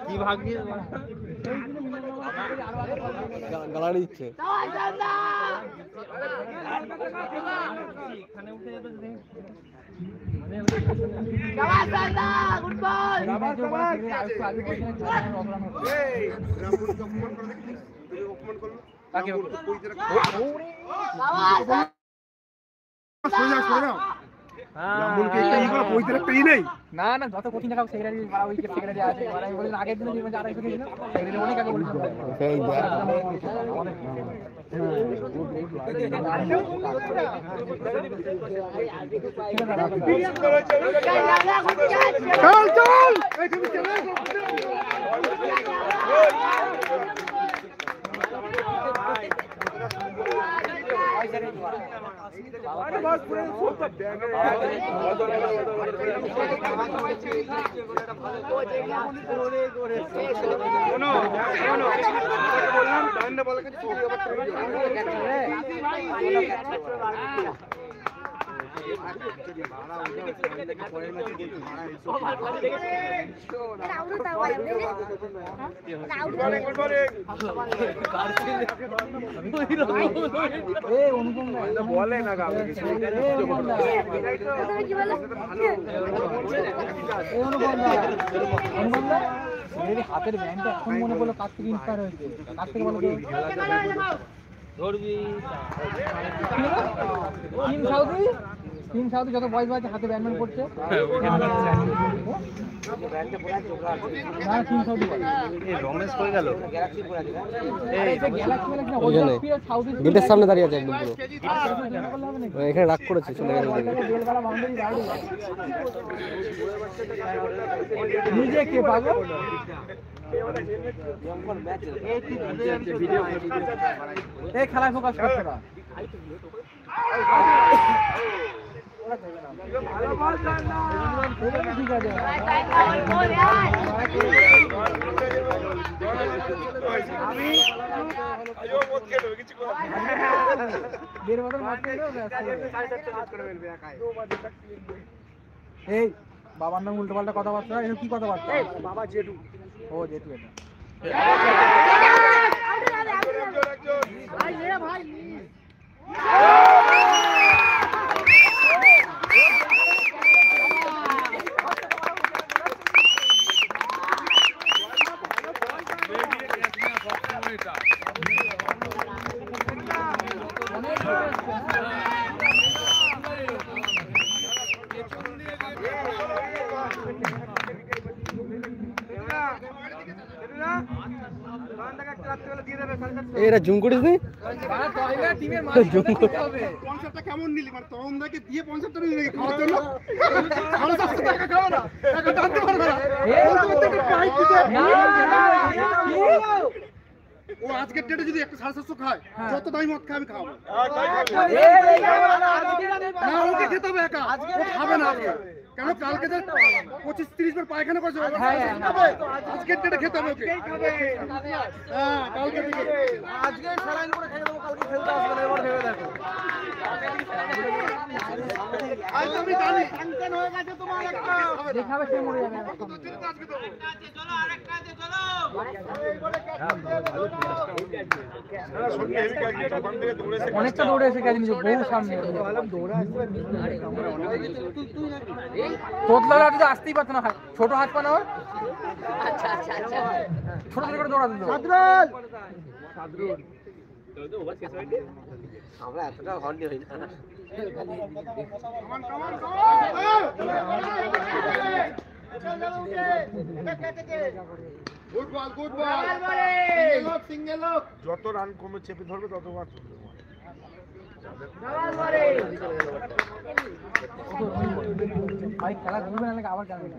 কি ভাগ্যে গালা দিচ্ছে না না যত কঠিন টাকা সেক্রেটারি উইকেট সেক্রেটারি আছে আমি বলি আগের দিনে যে 250 দিয়েছিল সেক্রেটারি অনেক আগে বলেছিল সেই চল চল বলে না হাতের ব্যান্ডটা এখন মনে পড়লো কাছ থেকে ইন্সপায়ার হয়েছে কাছ থেকে বলো টিম সাউথি যত বয়স বাজে হাতে ব্যান্ডম্যান করছে গেটের সামনে দাঁড়িয়ে আছে একদম পুরো এখানে রাগ করেছে চলে গেল নিজে কে পাগল এই খেলায় ফোকাস করছে না ঠিক আছে এই বাবার নাম উল্টো পাল্টা কথাবার্তা এটা কি কথাবার্তা বাবা জেঠু ও জেঠু এটা এরা জুম করিস নি কেমন নিলি মানে তরুণদাকে দিয়ে 50 টাকা নিয়ে খাওয়ার জন্য ও আজকের ডেটে যদি 750 খায় যত দামি মদ খায় আমি খাবো না ওকে খেতে হবে একা খাবে না কেন কালকে যে 25-30 বার পায়খানা করছে আজকের ডেটে খেতে হবে ওকে হ্যাঁ কালকে থেকে আজকে স্যালাইন করে খেয়ে দেবো কালকে খেলতে আসবে না এবার ভেবে দেখো আজ আমি জানি টেনশন হয়ে গেছে তোমার একটা দেখাবে সে মরে যাবে আজকে তো চলো আরেক কাজে চলো অনেকটা দৌড়ে এসে গেছে নিজে বহু সামনে তোতলারা যদি আসতেই পারতো না ছোট হাত পা না ছোট ছোট করে দৌড়া দিত আমরা এতটা হর্নি হই না যত রান কমে চেপে ধরবে তত ভাই খেলা ঘুরবে না আবার যাবে না